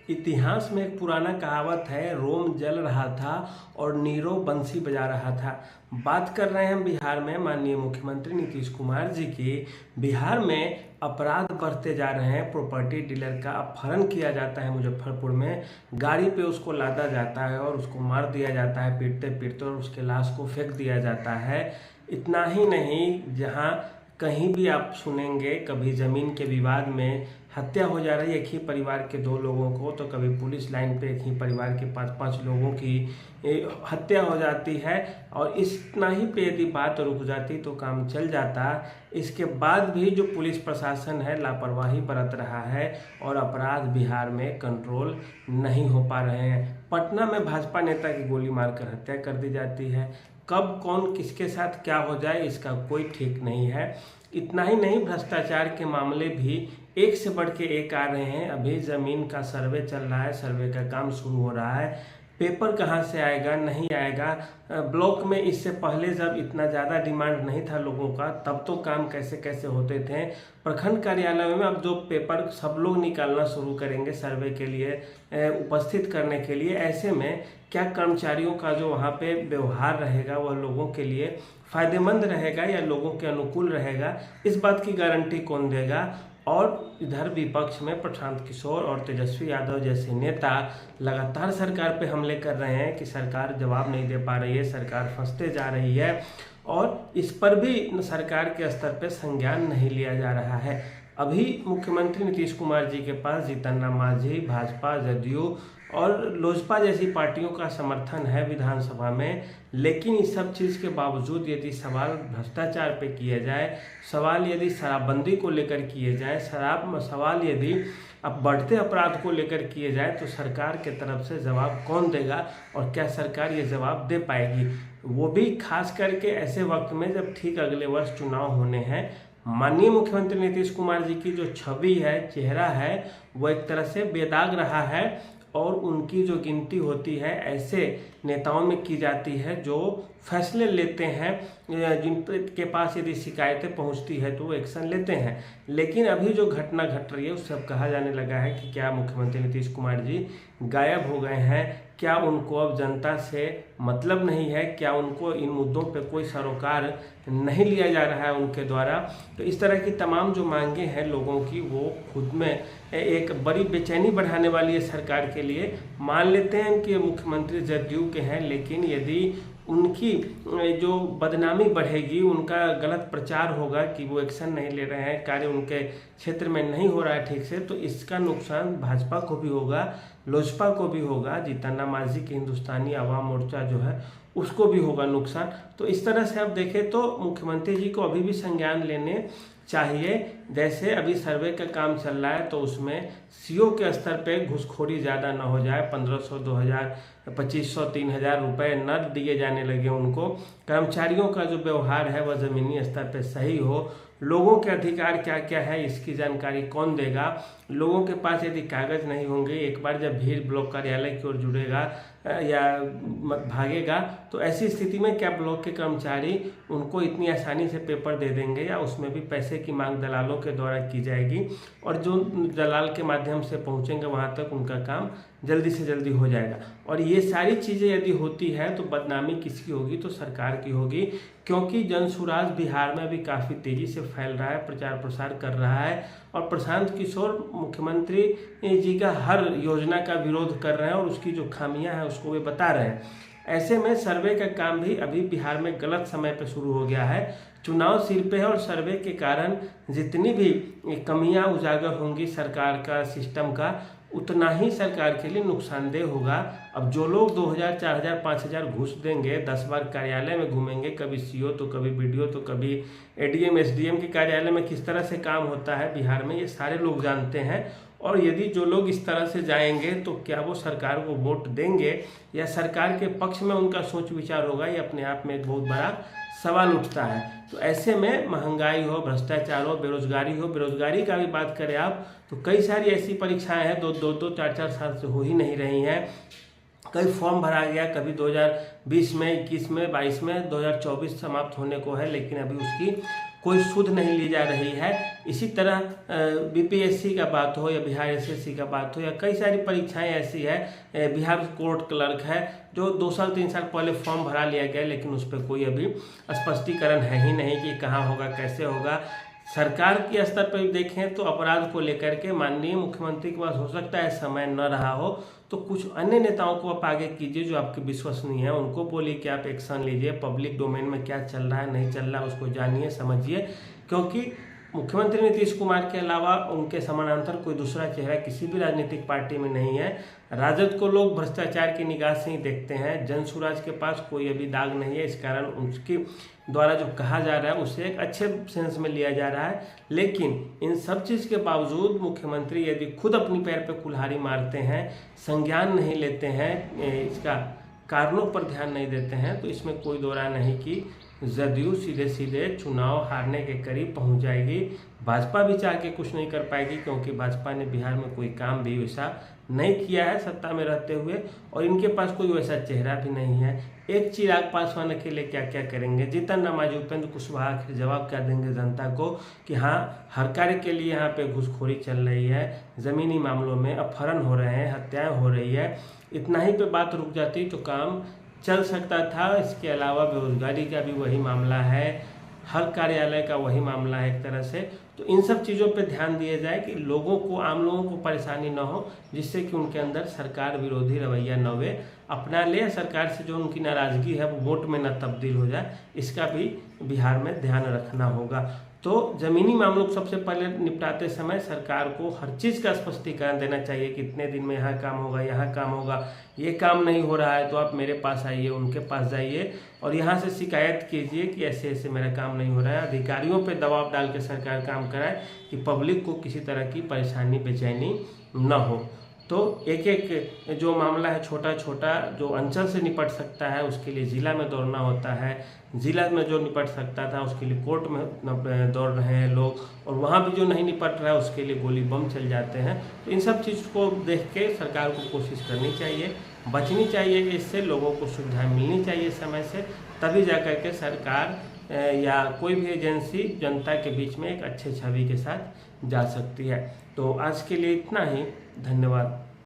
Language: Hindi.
इतिहास में एक पुराना कहावत है, रोम जल रहा था और नीरो बंसी बजा रहा था। बात कर रहे हैं हम बिहार में माननीय मुख्यमंत्री नीतीश कुमार जी की। बिहार में अपराध बढ़ते जा रहे हैं। प्रॉपर्टी डीलर का अपहरण किया जाता है मुजफ्फरपुर में, गाड़ी पे उसको लादा जाता है और उसको मार दिया जाता है पीटते पीटते, और उसके लाश को फेंक दिया जाता है। इतना ही नहीं, जहाँ कहीं भी आप सुनेंगे कभी ज़मीन के विवाद में हत्या हो जा रही है एक ही परिवार के दो लोगों को, तो कभी पुलिस लाइन पे एक ही परिवार के 5-5 लोगों की हत्या हो जाती है। और इतना ही पे यदि बात रुक जाती तो काम चल जाता। इसके बाद भी जो पुलिस प्रशासन है लापरवाही बरत रहा है और अपराध बिहार में कंट्रोल नहीं हो पा रहे हैं। पटना में भाजपा नेता की गोली मारकर हत्या कर दी जाती है। कब कौन किसके साथ क्या हो जाए इसका कोई ठीक नहीं है। इतना ही नहीं, भ्रष्टाचार के मामले भी एक से बढ़ के एक आ रहे हैं। अभी ज़मीन का सर्वे चल रहा है, सर्वे का काम शुरू हो रहा है। पेपर कहाँ से आएगा, नहीं आएगा। ब्लॉक में इससे पहले जब इतना ज़्यादा डिमांड नहीं था लोगों का, तब तो काम कैसे कैसे होते थे। प्रखंड कार्यालय में अब जो पेपर सब लोग निकालना शुरू करेंगे सर्वे के लिए उपस्थित करने के लिए, ऐसे में क्या कर्मचारियों का जो वहाँ पे व्यवहार रहेगा वह लोगों के लिए फ़ायदेमंद रहेगा या लोगों के अनुकूल रहेगा, इस बात की गारंटी कौन देगा। और इधर विपक्ष में प्रशांत किशोर और तेजस्वी यादव जैसे नेता लगातार सरकार पे हमले कर रहे हैं कि सरकार जवाब नहीं दे पा रही है, सरकार फंसते जा रही है, और इस पर भी सरकार के स्तर पे संज्ञान नहीं लिया जा रहा है। अभी मुख्यमंत्री नीतीश कुमार जी के पास जीतन राम मांझी, भाजपा, जदयू और लोजपा जैसी पार्टियों का समर्थन है विधानसभा में, लेकिन इस सब चीज़ के बावजूद यदि सवाल भ्रष्टाचार पे किया जाए, सवाल यदि शराबबंदी को लेकर किए जाए, सवाल यदि अब बढ़ते अपराध को लेकर किए जाए, तो सरकार के तरफ से जवाब कौन देगा और क्या सरकार ये जवाब दे पाएगी, वो भी खास करके ऐसे वक्त में जब ठीक अगले वर्ष चुनाव होने हैं। माननीय मुख्यमंत्री नीतीश कुमार जी की जो छवि है, चेहरा है, वो एक तरह से बेदाग रहा है, और उनकी जो गिनती होती है ऐसे नेताओं में की जाती है जो फैसले लेते हैं, जिनके पास यदि शिकायतें पहुंचती है तो वो एक्शन लेते हैं। लेकिन अभी जो घटना घट रही है उससे अब कहा जाने लगा है कि क्या मुख्यमंत्री नीतीश कुमार जी गायब हो गए हैं, क्या उनको अब जनता से मतलब नहीं है, क्या उनको इन मुद्दों पे कोई सरोकार नहीं लिया जा रहा है उनके द्वारा। तो इस तरह की तमाम जो मांगे हैं लोगों की, वो खुद में एक बड़ी बेचैनी बढ़ाने वाली है सरकार के लिए। मान लेते हैं कि मुख्यमंत्री जदयू के हैं, लेकिन यदि उनकी जो बदनामी बढ़ेगी, उनका गलत प्रचार होगा कि वो एक्शन नहीं ले रहे हैं, कार्य उनके क्षेत्र में नहीं हो रहा है ठीक से, तो इसका नुकसान भाजपा को भी होगा, लोजपा को भी होगा, जीतन राम मांझी की हिंदुस्तानी आवाम मोर्चा जो है उसको भी होगा नुकसान। तो इस तरह से आप देखें तो मुख्यमंत्री जी को अभी भी संज्ञान लेने चाहिए। जैसे अभी सर्वे का काम चल रहा है तो उसमें सीओ के स्तर पे घूसखोरी ज़्यादा ना हो जाए, 1500, 2000, 2500, 3000 रुपये न दिए जाने लगे उनको। कर्मचारियों का जो व्यवहार है वह ज़मीनी स्तर पे सही हो। लोगों के अधिकार क्या क्या है इसकी जानकारी कौन देगा। लोगों के पास यदि कागज़ नहीं होंगे, एक बार जब भीड़ ब्लॉक कार्यालय की ओर जुड़ेगा या भागेगा, तो ऐसी स्थिति में क्या ब्लॉक के कर्मचारी उनको इतनी आसानी से पेपर दे देंगे, या उसमें भी पैसे की मांग दलालों के द्वारा की जाएगी, और जो दलाल के माध्यम से पहुंचेंगे वहां तक उनका काम जल्दी से जल्दी हो जाएगा। और ये सारी चीज़ें यदि होती है तो बदनामी किसकी होगी, तो सरकार की होगी, क्योंकि जनसुराज बिहार में भी काफ़ी तेज़ी से फैल रहा है, प्रचार प्रसार कर रहा है, और प्रशांत किशोर मुख्यमंत्री जी का हर योजना का विरोध कर रहे हैं और उसकी जो खामियां हैं उसको वे बता रहे हैं। ऐसे में सर्वे का काम भी अभी बिहार में गलत समय पर शुरू हो गया है। चुनाव सिर पे है और सर्वे के कारण जितनी भी कमियां उजागर होंगी सरकार का सिस्टम का, उतना ही सरकार के लिए नुकसानदेह होगा। अब जो लोग 2000, 4000, 5000 घूस देंगे, 10 बार कार्यालय में घूमेंगे, कभी सीओ तो कभी बीडीओ तो कभी एडीएम एसडीएम के कार्यालय में किस तरह से काम होता है बिहार में, ये सारे लोग जानते हैं। और यदि जो लोग इस तरह से जाएंगे तो क्या वो सरकार को वोट देंगे या सरकार के पक्ष में उनका सोच विचार होगा, ये अपने आप में एक बहुत बड़ा सवाल उठता है। तो ऐसे में महंगाई हो, भ्रष्टाचार हो, बेरोजगारी हो, बेरोजगारी का भी बात करें आप तो कई सारी ऐसी परीक्षाएं हैं 2-2, 4-4 साल से हो ही नहीं रही हैं। कई फॉर्म भरा गया, कभी 2020 में, 21 में, 22 में, 2024 समाप्त होने को है, लेकिन अभी उसकी कोई सुध नहीं ली जा रही है। इसी तरह बीपीएससी का बात हो या बिहार एसएससी का बात हो या कई सारी परीक्षाएं ऐसी है, बिहार कोर्ट क्लर्क है जो 2 साल 3 साल पहले फॉर्म भरा लिया गया, लेकिन उस पर कोई अभी स्पष्टीकरण है ही नहीं कि कहाँ होगा, कैसे होगा। सरकार के स्तर पर देखें तो अपराध को लेकर के माननीय मुख्यमंत्री के पास हो सकता है समय न रहा हो, तो कुछ अन्य नेताओं को आप आगे कीजिए जो आपके विश्वसनीय है, उनको बोलिए कि आप एक्शन लीजिए। पब्लिक डोमेन में क्या चल रहा है नहीं चल रहा है उसको जानिए समझिए, क्योंकि मुख्यमंत्री नीतीश कुमार के अलावा उनके समानांतर कोई दूसरा चेहरा किसी भी राजनीतिक पार्टी में नहीं है। राजद को लोग भ्रष्टाचार की निगाह से ही देखते हैं, जनसुराज के पास कोई अभी दाग नहीं है, इस कारण उसके द्वारा जो कहा जा रहा है उसे एक अच्छे सेंस में लिया जा रहा है। लेकिन इन सब चीज़ के बावजूद मुख्यमंत्री यदि खुद अपनी पैर पे कुल्हाड़ी मारते हैं, संज्ञान नहीं लेते हैं, इसका कारणों पर ध्यान नहीं देते हैं, तो इसमें कोई दो राय नहीं कि जदयू सीधे सीधे चुनाव हारने के करीब पहुंच जाएगी। भाजपा भी चाह के कुछ नहीं कर पाएगी, क्योंकि भाजपा ने बिहार में कोई काम भी वैसा नहीं किया है सत्ता में रहते हुए, और इनके पास कोई वैसा चेहरा भी नहीं है। एक चिराग पासवान के लिए क्या क्या करेंगे, जीतन राम मांझी, उपेंद्र कुशवाहा आखिर जवाब क्या देंगे जनता को कि हाँ हर कार्य के लिए यहाँ पे घूसखोरी चल रही है, ज़मीनी मामलों में अपहरण हो रहे हैं, हत्याएं हो रही है। इतना ही पे बात रुक जाती तो काम चल सकता था। इसके अलावा बेरोजगारी का भी वही मामला है, हर कार्यालय का वही मामला है एक तरह से। तो इन सब चीज़ों पे ध्यान दिया जाए कि लोगों को, आम लोगों को परेशानी न हो, जिससे कि उनके अंदर सरकार विरोधी रवैया न वे अपना ले, सरकार से जो उनकी नाराज़गी है वो वोट में न तब्दील हो जाए, इसका भी बिहार में ध्यान रखना होगा। तो ज़मीनी मामलों को सबसे पहले निपटाते समय सरकार को हर चीज़ का स्पष्टीकरण देना चाहिए कि इतने दिन में यहाँ काम होगा, यहाँ काम होगा, ये काम नहीं हो रहा है तो आप मेरे पास आइए, उनके पास जाइए और यहाँ से शिकायत कीजिए कि ऐसे ऐसे मेरा काम नहीं हो रहा है। अधिकारियों पे दबाव डाल के सरकार काम कराए कि पब्लिक को किसी तरह की परेशानी बेचैनी न हो। तो एक एक जो मामला है छोटा छोटा जो अंचल से निपट सकता है उसके लिए ज़िला में दौड़ना होता है, ज़िला में जो निपट सकता था उसके लिए कोर्ट में दौड़ रहे हैं लोग, और वहाँ भी जो नहीं निपट रहा है उसके लिए गोली बम चल जाते हैं। तो इन सब चीज़ को देख के सरकार को कोशिश करनी चाहिए, बचनी चाहिए, इससे लोगों को सुविधाएं मिलनी चाहिए समय से, तभी जा कर के सरकार या कोई भी एजेंसी जनता के बीच में एक अच्छे छवि के साथ जा सकती है। तो आज के लिए इतना ही, धन्यवाद।